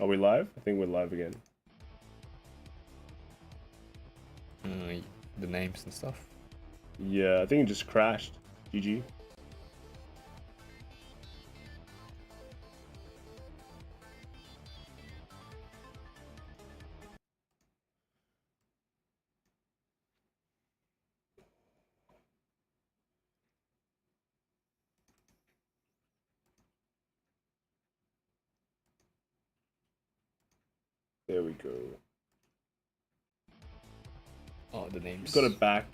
Are we live? I think we're live again. The names and stuff. Yeah, I think it just crashed. GG. There we go. Oh, the names. Got it back.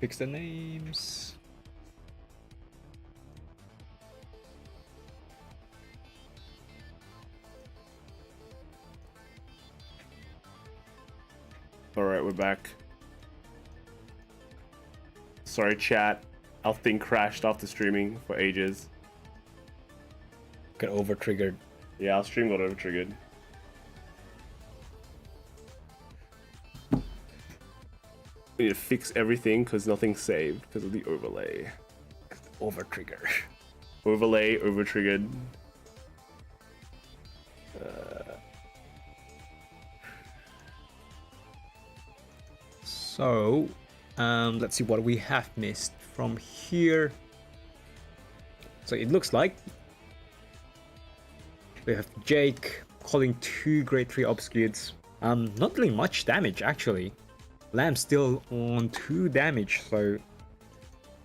Fix the names. Alright, we're back. Sorry, chat. Our thing crashed after streaming for ages. Got over triggered. Yeah, our stream got over triggered. We need to fix everything because nothing's saved because of the overlay. Over trigger. Overlay, over triggered. So, let's see what we have missed from here. So it looks like we have Jake calling 2 grade 3 obscures. Not doing much damage actually. Lamb's still on 2 damage, so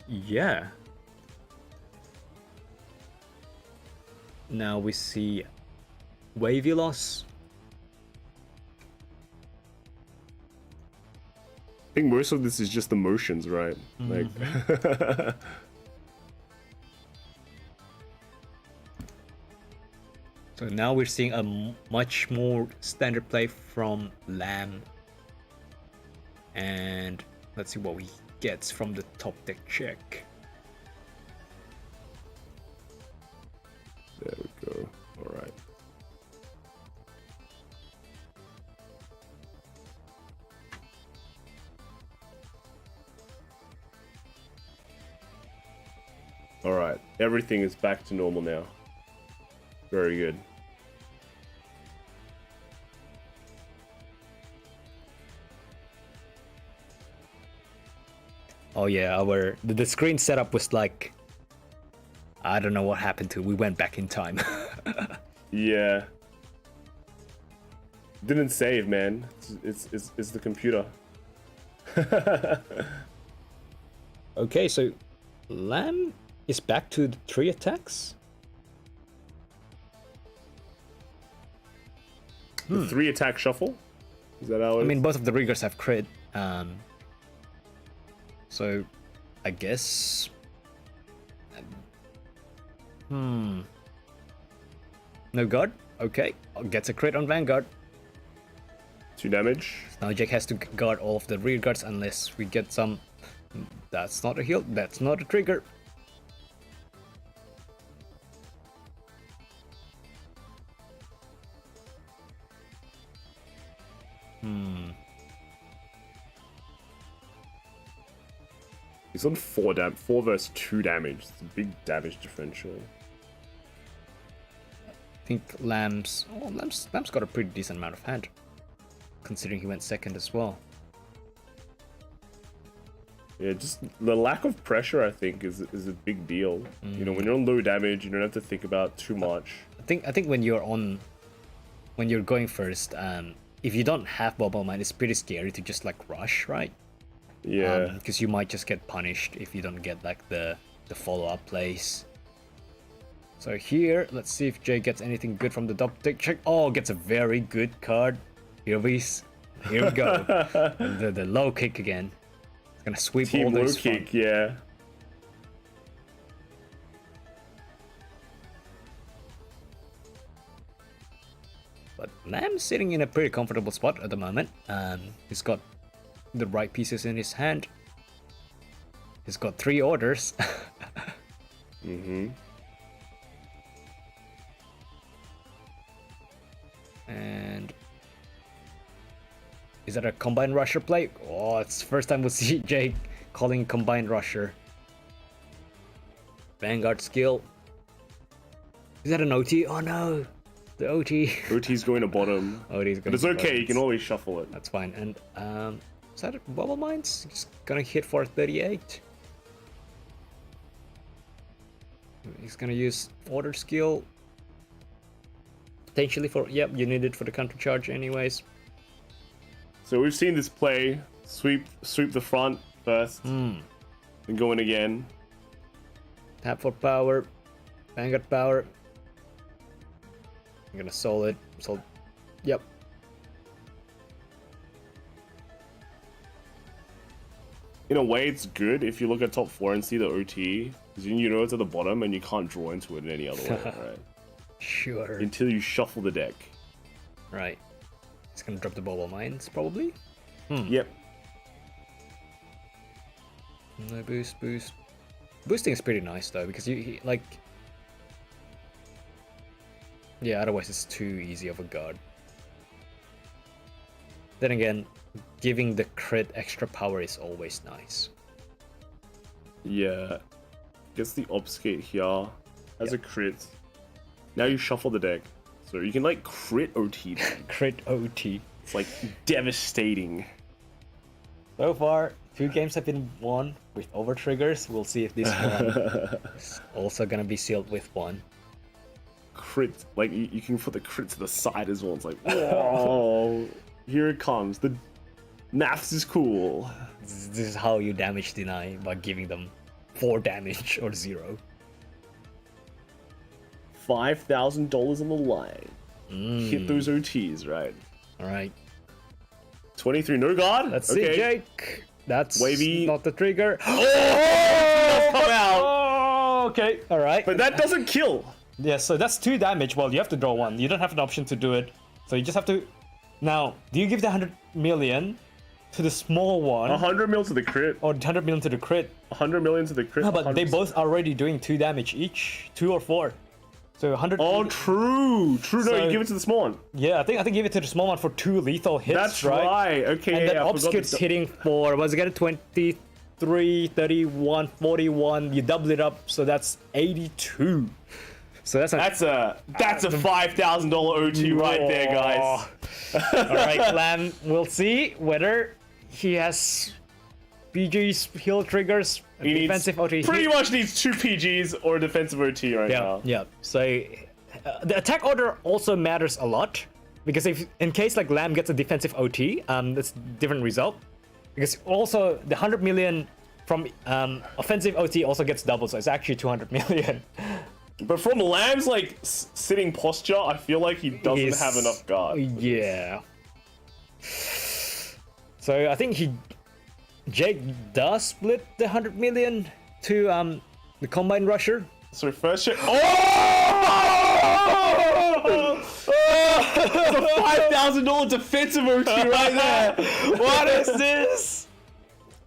yeah. Now we see wavy loss. I think most of this is just the motions, right? Like So now we're seeing a much more standard play from Lamb. And let's see what he gets from the top deck check. There we go. All right. All right. Everything is back to normal now. Very good. Oh yeah, the screen setup was like, I don't know what happened to it. We went back in time. Yeah. Didn't save, man. It's the computer. Okay, so Lamb is back to the 3 attacks. The 3 attack shuffle? Is that how it I mean, is? both of the riggers have crit. So I guess. No guard. Okay, gets a crit on Vanguard. 2 damage. Now Jake has to guard all of the rear guards unless we get some. That's not a heal. That's not a trigger. He's on 4 versus 2 damage. It's a big damage differential. I think Lamb's got a pretty decent amount of hand, considering he went second as well. Yeah, just the lack of pressure, I think, is a big deal. You know, when you're on low damage, you don't have to think about too much. I think when you're going first, if you don't have Bubble Mine, it's pretty scary to just like rush, right? Yeah. Because you might just get punished if you don't get like the follow-up plays. So here, let's see if Jay gets anything good from the top deck check. Oh, gets a very good card. Here we go. the low kick again. It's gonna sweep Team all low those kick, fun. yeah. But Lamb's sitting in a pretty comfortable spot at the moment. He's got the right pieces in his hand. He's got 3 orders. And is that a combined rusher play? Oh, it's the first time we'll see Jake calling combined rusher. Vanguard skill. Is that an OT? Oh no, the OT. OT's going to bottom. OT's going. But it's okay. You can always shuffle it. That's fine. And is that a bubble mines? Just gonna hit for 38. He's gonna use order skill. Potentially for, yep, you need it for the counter charge anyways. So we've seen this play. Sweep the front first. Then go in again. Tap for power. Vanguard power. I'm gonna soul it. Yep. In a way, it's good if you look at top 4 and see the OT. Because you know it's at the bottom and you can't draw into it in any other way, right? Sure. Until you shuffle the deck. Right. He's gonna drop the bubble mines, probably. Yep. No boost. Boosting is pretty nice though, because like... Yeah, otherwise it's too easy of a guard. Then again, giving the crit extra power is always nice. Yeah. Gets the obfuscate here. Has a crit. Now you shuffle the deck. So you can like crit OT them. Crit OT. It's like devastating. So far, 2 games have been won with over triggers. We'll see if this one is also gonna be sealed with 1. Crit, like you can put the crit to the side as well. It's like, whoa, here it comes. The maths is cool. This is how you damage deny, by giving them 4 damage or 0. $5,000 on the line. Hit those OTs, right? Alright. 23, no guard? Let's see, Jake. That's Wavy. not the trigger. Oh! Come out! Oh, okay. Alright. But that doesn't kill. Yeah, so that's 2 damage. Well, you have to draw 1. You don't have an option to do it. So you just have to... Now, do you give the 100 million to the small one? 100 mil to the crit. Or 100 million to the crit? 100 million to the crit. No, but they 100%. both are already doing 2 damage each. 2 or 4. So 100... Oh, true. True, no, So- you give it to the small one. Yeah, I think give it to the small one for 2 lethal hits, That's right? right. Okay, And yeah, then I forgot Obscure's the- hitting for, was it again 23, 31, 41, you double it up, so that's 82. So that's a That's a $5,000 OT right there, guys. Alright, Lamb, we'll see whether he has PG's heal triggers, He defensive needs, OT. pretty much needs 2 PGs or a defensive OT right now. Yeah. So the attack order also matters a lot, because if in case like Lamb gets a defensive OT, that's a different result. Because also the 100 million from offensive OT also gets doubled, so it's actually 200 million. But from Lamb's like sitting posture, I feel like he doesn't have enough guard. Yeah. So I think Jake does split the 100 million to the Combine Rusher. So first check. Oh! It's a $5,000 defensive OT right there. What is this?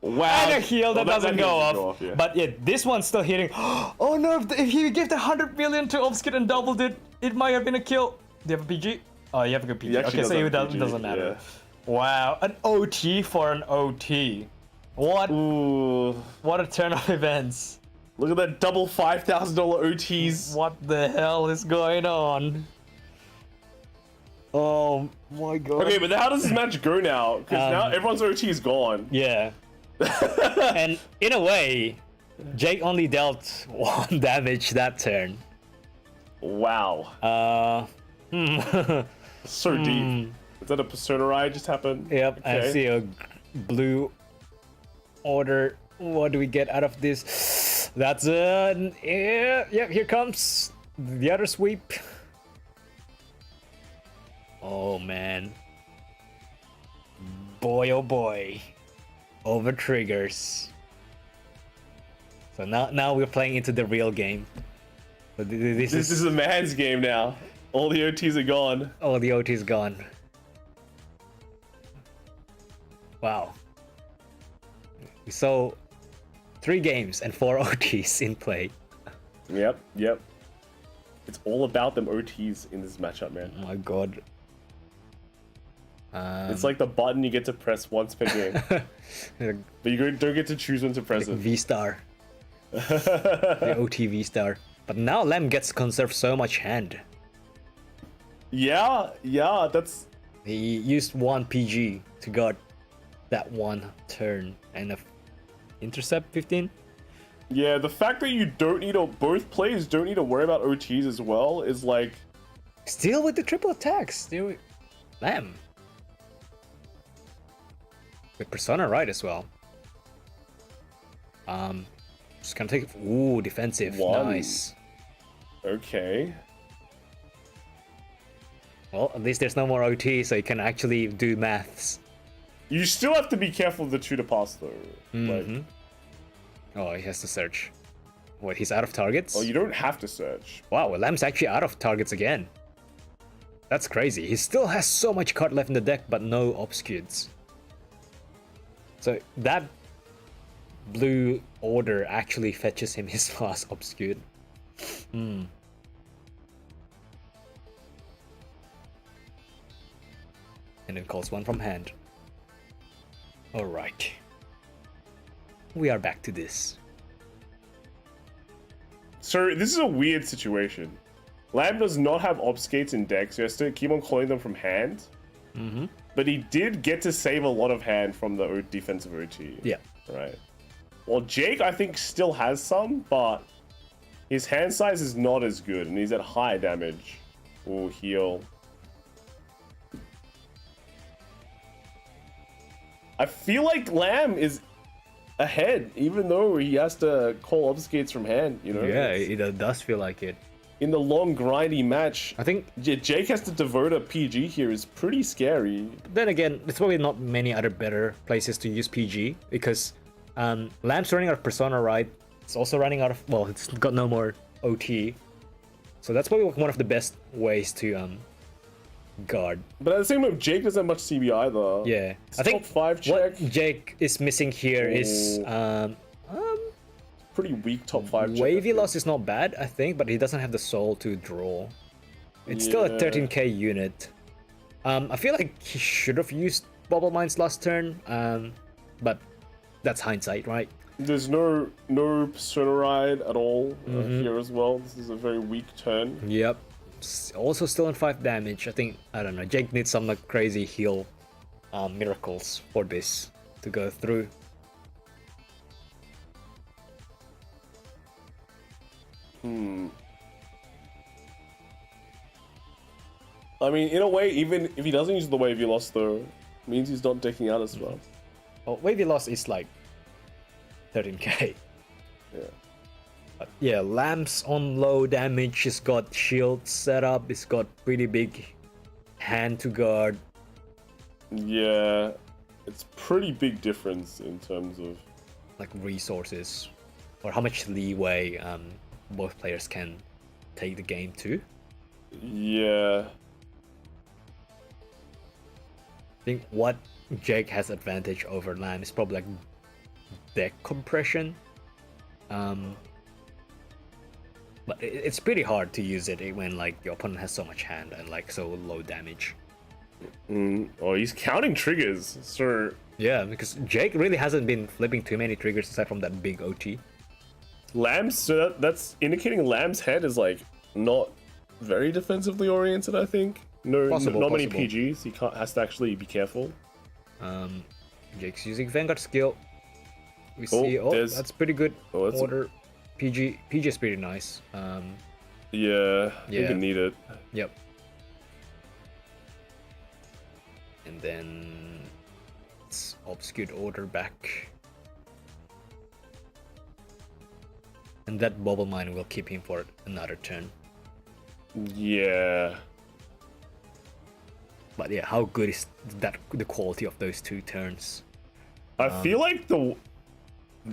Wow. And a heal that doesn't go off. Yeah. But yeah, this one's still hitting. Oh no, if he gave the 100 million to Obskit and doubled it, it might have been a kill. Do you have a PG? Oh, you have a good PG. Okay, so it doesn't matter. Yeah. Wow, an OT for an OT. What? Ooh. What a turn of events. Look at that double $5,000 OTs. What the hell is going on? Oh my god. Okay, but how does this match go now? Because now everyone's OT is gone. Yeah. And in a way, Jake only dealt 1 damage that turn. Wow. So deep. Is that a Persona ride just happened? Yep, Okay. I see a blue order. What do we get out of this? That's yeah, here comes the other sweep. Oh man. Boy oh boy. Over triggers. So now we're playing into the real game. So this This is a man's game now. All the OTs are gone. Oh, the OT is gone. Wow. We saw 3 games and 4 OTs in play. Yep. It's all about them OTs in this matchup, man. Oh my god. It's like the button you get to press once per game. But you don't get to choose when to press it. V-Star. The OT V-Star. But now Lamb gets to conserve so much hand. Yeah, that's... He used one PG to guard that one turn and a intercept 15. Yeah, the fact that you don't need to... Both players don't need to worry about OTs as well is like... Still with the triple attacks. Still with Lamb. With Persona right as well. Just gonna take it. Ooh, defensive. One. Nice. Okay. Well, at least there's no more OT, so you can actually do maths. You still have to be careful of the 2 to pass though. Like, Oh, he has to search. What, he's out of targets? oh, you don't have to search. Wow, well, Lamb's actually out of targets again. That's crazy. He still has so much card left in the deck, but no obscures. So that blue order actually fetches him his last obscured. And then calls one from hand. Alright. We are back to this. So this is a weird situation. Lamb does not have obfuscates in deck, so he has to keep on calling them from hand. But he did get to save a lot of hand from the defensive OT. Yeah. Right. Well, Jake, I think, still has some, but his hand size is not as good, and he's at high damage. Ooh, heal. I feel like Lamb is ahead, even though he has to call obfuscates from hand, you know? Yeah, it does feel like it. In the long, grindy match, I think, Jake has to devote a PG here is pretty scary. then again, there's probably not many other better places to use PG, because Lamb's running out of Persona, right? It's also running out of, well, it's got no more OT. So that's probably one of the best ways to guard. But at the same time, Jake doesn't have much CB either. Yeah. His I think top 5 check, what Jake is missing here is pretty weak top 5 check. Wavy loss is not bad, I think, but he doesn't have the soul to draw. It's still a 13k unit. I feel like he should have used Bubble Mines last turn, but that's hindsight, right? There's no Persona Ride at all here as well. This is a very weak turn. Yep. Also still on 5 damage. I think, I don't know, Jake needs some like crazy heal miracles for this to go through. I mean, in a way, even if he doesn't use the Wavy Loss, though, means he's not decking out as well. Well, Wavy loss is like 13k. Yeah. But yeah, Lamb's on low damage. He's got shield set up. He's got pretty big hand to guard. Yeah, it's pretty big difference in terms of like resources, or how much leeway both players can take the game to. Yeah. I think what Jake has advantage over Lamb is probably like deck compression. But it's pretty hard to use it when like your opponent has so much hand and like so low damage. Oh, he's counting triggers, so Yeah, because Jake really hasn't been flipping too many triggers aside from that big OT. Lamb's, so that's indicating Lamb's head is like not very defensively oriented, I think. Not many PGs. He has to actually be careful. Jake's using Vanguard skill. We see, that's pretty good order. PG is pretty nice. Yeah, I think you need it. Yep. And then it's obscured order back. And that bubble mine will keep him for another turn. Yeah. But yeah, how good is that? The quality of those 2 turns. I feel like the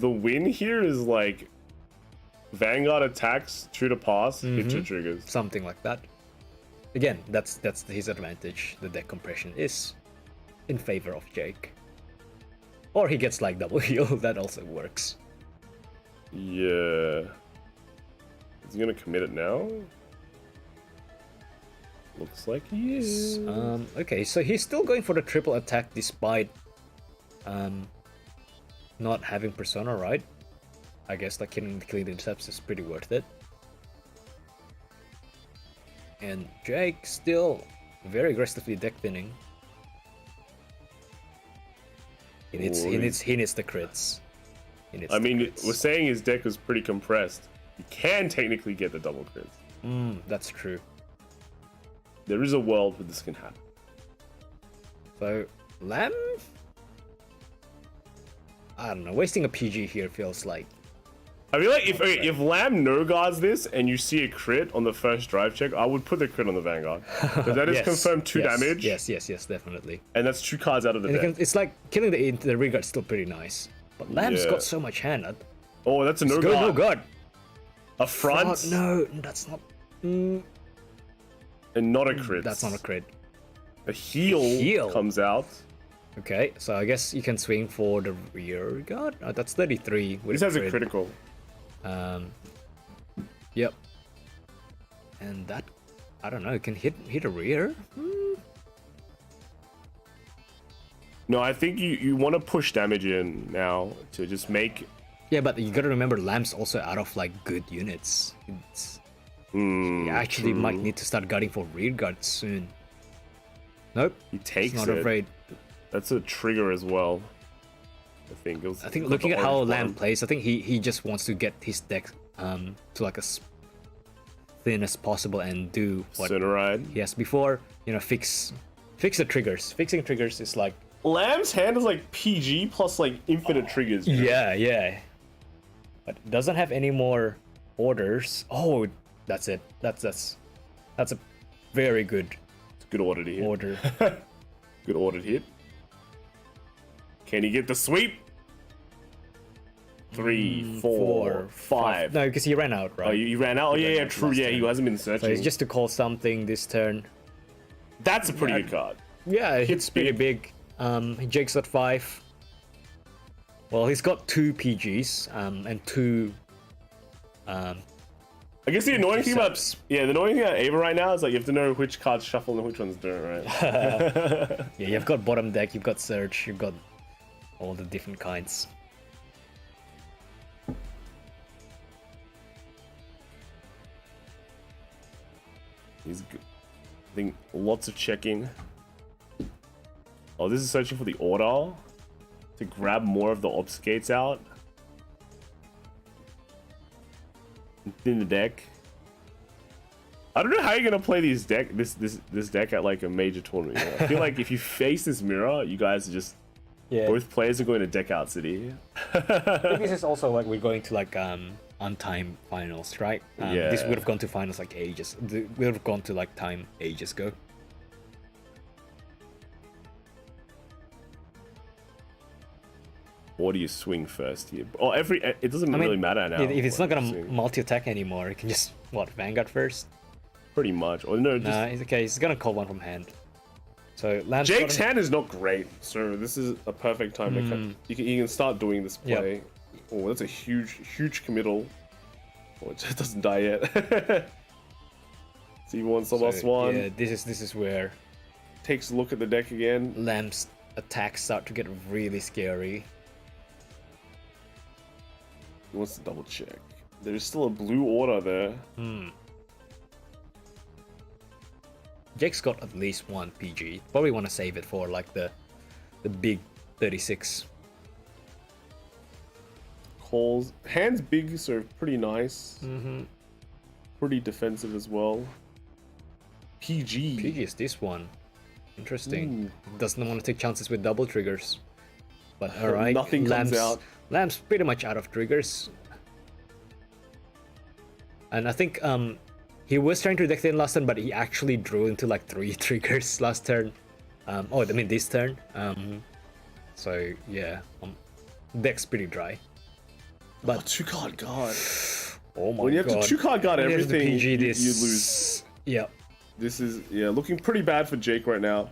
win here is like Vanguard attacks, 2 to pass, hit 2 triggers. Something like that. Again, that's his advantage. The deck compression is in favor of Jake. Or he gets like double heal, that also works. Yeah. Is he gonna commit it now? Looks like he is. Okay, so he's still going for the triple attack despite not having Persona, right? I guess like killing the intercepts is pretty worth it. And Jake still very aggressively deck thinning. He needs the crits. I mean, we're saying his deck was pretty compressed. You can technically get the double crits. That's true. There is a world where this can happen. So, Lamb? I don't know, wasting a PG here feels like... I feel like if Lamb no guards this and you see a crit on the first drive check, I would put the crit on the Vanguard. Because that is confirmed 2 damage. Yes, definitely. And that's 2 cards out of the deck. It's like killing the rear guard is still pretty nice. But Lamb's got so much hand. Oh, that's a no guard. No guard. A front? No, that's not... And not a crit. That's not a crit. A heal comes out. Okay, so I guess you can swing for the rear guard. Oh, that's 33. This has a critical. Yep. And that, I don't know, it can hit a rear. No, I think you want to push damage in now to just make. Yeah, but you gotta remember, Lamb's also out of like good units. You actually might need to start guarding for rear guard soon. Nope. He takes not afraid. That's a trigger as well. I think looking at how Lamb plays, I think he just wants to get his deck to like as thin as possible and do what he has before. You know, fix the triggers. Fixing triggers is like Lamb's hand is like PG plus like infinite triggers. Yeah. But it doesn't have any more orders. Oh, that's it. That's a very good. It's a good order to hit. Order. Good order to hit. Can he get the sweep? 3, 4, 5. No, because he ran out, right? Oh, he ran out? Oh, yeah, true. Yeah, he hasn't been searching. So it's just to call something this turn. That's a pretty good card. Yeah, it's pretty big. Jake's got 5. Well, he's got 2 PGs and 2. I guess the annoying thing about Ava right now is like you have to know which cards shuffle and which ones don't, right? Yeah, you've got bottom deck, you've got search, you've got all the different kinds. He's good. I think lots of checking. Oh, this is searching for the order to grab more of the obfuscates out. In the deck. I don't know how you're gonna play this deck at like a major tournament. You know? I feel like if you face this mirror, you guys are just both players are going to deck out city. I think this is also like we're going to like on-time finals, right? This would have gone to finals like ages. We would have gone to like time ages ago. Or do you swing first here? Oh, it doesn't really matter now. If it's not gonna multi-attack anymore, you can just Vanguard first. Pretty much. Or no, it's okay. He's gonna call one from hand. So Jake's hand is not great, so this is a perfect time to cut. You can start doing this play. Yep. Oh, that's a huge committal. Oh, it just doesn't die yet. So he wants the last one. Yeah, this is where takes a look at the deck again. Lamb's attacks start to get really scary. He wants to double check. There's still a blue order there. Jake's got at least 1 PG. Probably want to save it for like the big 36. Calls. Hand's big, so pretty nice. Pretty defensive as well. PG. PG is this one. Interesting. Doesn't want to take chances with double triggers. But alright. Nothing comes out. Lamb's pretty much out of triggers. And I think he was trying to deck thin last turn, but he actually drew into like 3 triggers last turn. This turn. So yeah, deck's pretty dry. But 2-card guard. Oh my god. When you have to 2-card guard everything, PG, you lose. Yeah. This is looking pretty bad for Jake right now.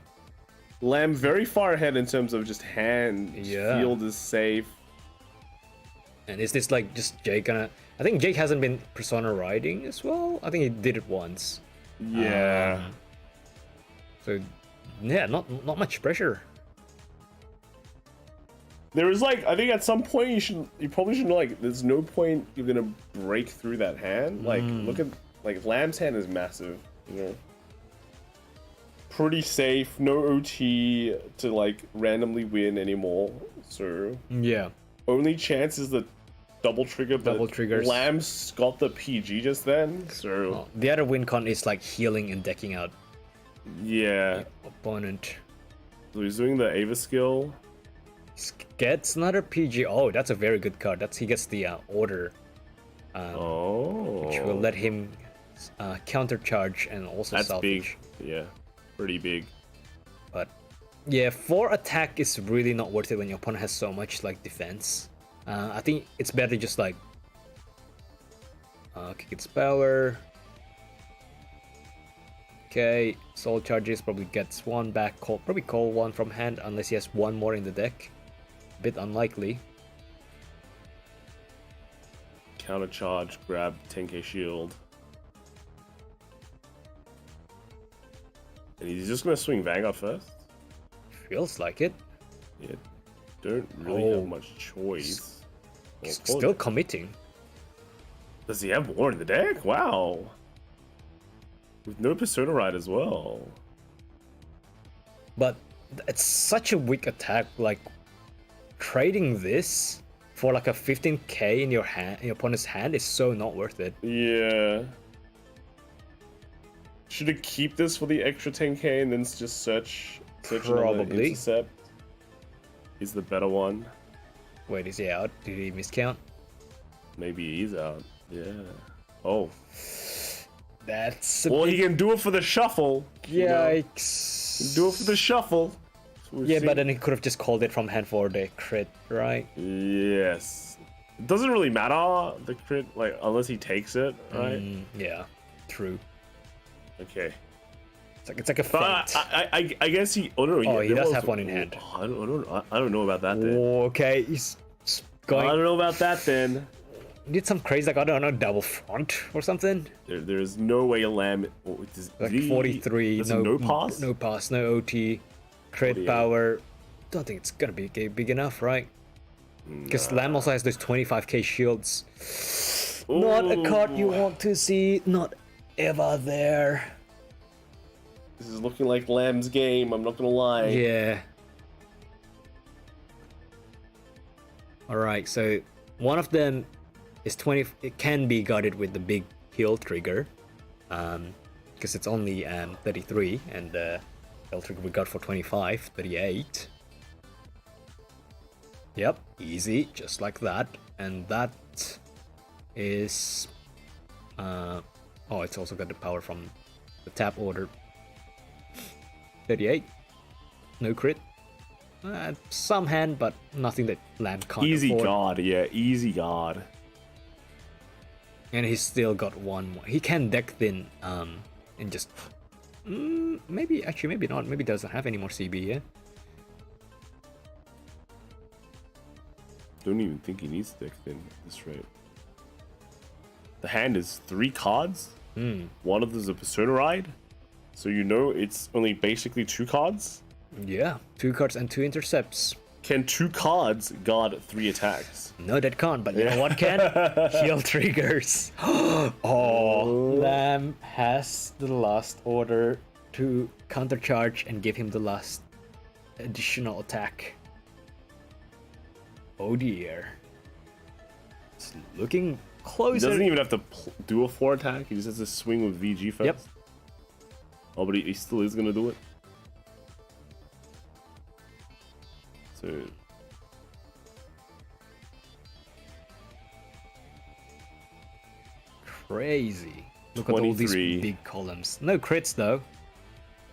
Lamb very far ahead in terms of just hand. Field is safe. And is this like just Jake gonna... I think Jake hasn't been Persona riding as well. I think he did it once. Yeah. So yeah, not much pressure. There is like, I think at some point you probably should know, like, there's no point you're gonna break through that hand. Like, look at, like, Lamb's hand is massive, you know. pretty safe. No OT to like randomly win anymore. So Yeah. only chance is the double trigger. But Double triggers. Lamb's got the PG just then. So Oh, the other win con is like healing and decking out yeah. opponent. So he's doing the Ava skill. Gets another PG. Oh, that's a very good card. He gets the order, which will let him countercharge and also That's salvage. big. Yeah, pretty big. But yeah, 4 attack is really not worth it when your opponent has so much like defense. I think it's better just like kick its power. Okay, soul charges, probably gets 1 back. Probably call 1 from hand unless he has 1 more in the deck. Bit unlikely. Counter charge, grab 10k shield. And he's just gonna swing Vanguard first? Feels like it. Yeah, don't really have much choice. Still committing. Does he have more in the deck? Wow. With no Persona Ride as well. But it's such a weak attack, like trading this for like a 15k in your hand, in your opponent's hand, is so not worth it. Yeah. Should I keep this for the extra 10k and then just search Probably. intercept? Is the better one. Wait, is he out? Did he miscount? Maybe he's out. Yeah. Oh. That's a Well, bit... he can do it for the shuffle. you know? Yikes. Do it for the shuffle. Yeah, but then he could have just called it from hand for the crit, right? Yes. It doesn't really matter, the crit, like, unless he takes it, right? Yeah, true. Okay. It's like a feint. I guess he... Oh, no, Oh, yeah, he there does was- have one in hand. Oh, I don't know about that then. Okay, he's I going... don't know about that then. Did some crazy, like, I don't know, double front or something? There's no way a lamb... Oh, Like 43, no pass? No pass, no OT, crit 48. power. Don't think it's gonna be big enough, right? Because Lamb also has those 25k shields. Not a card you want to see, not ever there. This is looking like Lamb's game, I'm not gonna lie. Yeah. Alright, so one of them is 20. It can be guarded with the big heal trigger. Because it's only 33, and heal trigger we got for 25, 38. Yep, easy, just like that. And that is... oh, it's also got the power from the tap order. 38. No crit. Some hand, but nothing that Lamb can't Easy afford. guard, yeah, easy guard. And he's still got 1 more. He can deck thin, and just... maybe not. Maybe doesn't have any more CB, yeah? Don't even think he needs deck thin at this rate. The hand is 3 cards. One of them is a Persona Ride. So you know it's only basically 2 cards. Yeah, 2 cards and 2 intercepts. Can 2 cards guard 3 attacks? No, that can't, but you know what can? Heal triggers. Oh, Lamb has the last order to countercharge and give him the last additional attack. Oh dear. It's looking He closer. doesn't even have to do a 4 attack. He just has to swing with VG first. Yep. Oh, but he still is gonna do it. So Crazy. Look at all these 23. big columns. No crits though.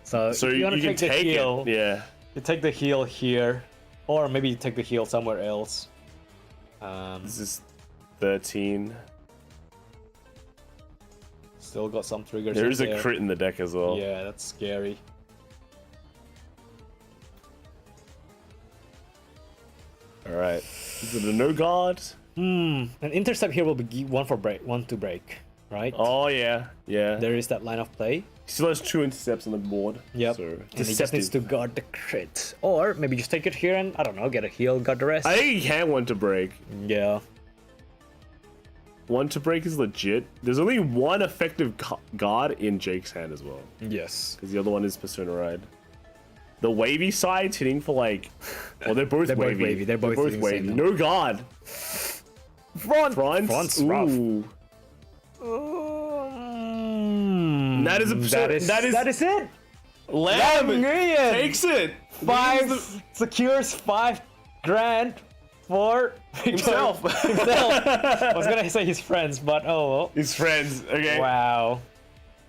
So if you you want to can take the take heal, it. Yeah. you take the heal here, or maybe you take the heal somewhere else. This is 13. Still got some triggers. There in is a there. crit in the deck as well. Yeah, that's scary. Alright. Is it a no guard? An intercept here will be one to break, right? Oh yeah. Yeah. There is that line of play. He still has 2 intercepts on the board. Yep. So And he just needs to guard the crit. Or maybe just take it here and, I don't know, get a heal, guard the rest. I think he can want to break. Yeah. one to break is legit. There's only one effective guard in Jake's hand as well. Yes. Because the other one is Persona Ride. The wavy side's hitting for like... Well, they're both wavy. They're both wavy. No guard. Front's rough. Ooh. That is it. Lamb takes it. Secures $5,000 for himself. I was gonna say his friends, but oh well. His friends. Okay. Wow.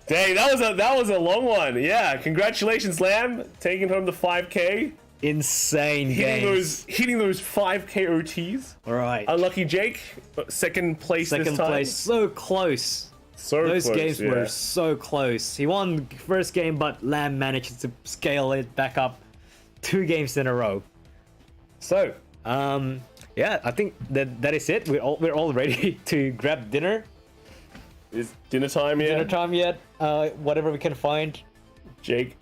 Dang, that was a long one. Yeah, congratulations, Lamb, taking home the 5K. Insane Hitting those 5K OTs. All right. Unlucky Jake, second place this time. Second place, so close. Those games were so close. He won the first game, but Lamb managed to scale it back up 2 games in a row. So, yeah, I think that is it. We're all ready to grab dinner. Is dinner time yet? Dinner time yet? Whatever we can find. Jake.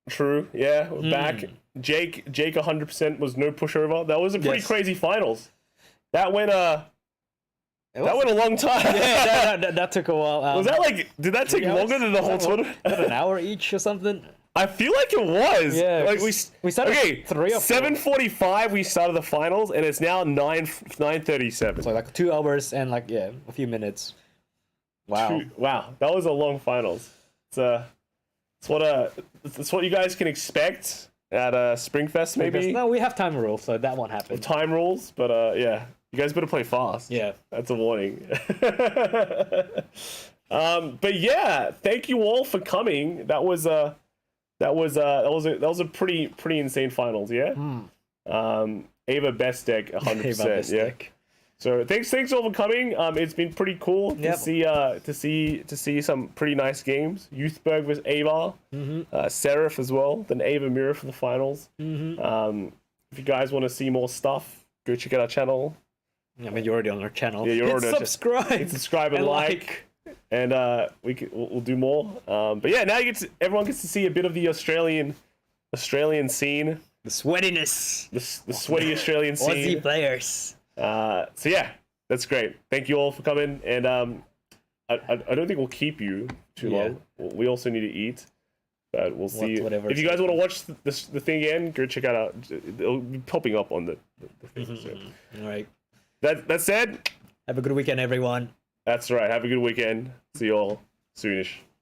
True. Yeah, we're back. Jake 100% was no pushover. That was a pretty crazy finals. That went a long time. Yeah, that took a while. Was that like? Did that take longer than the whole tournament? An hour each or something? I feel like it was. Yeah. Like we started 3 or 4. 7:45 we started the finals, and it's now 9:37. So like 2 hours and like a few minutes. Wow. Wow, that was a long finals. It's what you guys can expect at Springfest maybe. No, we have time rules, so that won't happen. Time rules, but yeah, you guys better play fast. Yeah, that's a warning. But yeah, thank you all for coming. That was a pretty insane finals. Yeah. Ava best deck 100%. Yeah. Deck. So thanks all for coming. It's been pretty cool to see some pretty nice games. Youthberg versus Ava, Seraph as well. Then Ava Mirror for the finals. If you guys want to see more stuff, go check out our channel. I mean, you're already on our channel. Yeah, you're already subscribe. Subscribe and like. And we'll do more. But yeah, now everyone gets to see a bit of the Australian scene. The sweatiness. The sweaty Australian scene. Aussie players. So yeah, that's great. Thank you all for coming. And I don't think we'll keep you too long. We also need to eat. But we'll see. If you guys want to watch the thing again, go check out. It'll be popping up on the thing. So. All right. That said, have a good weekend, everyone. That's right. Have a good weekend. See you all soonish.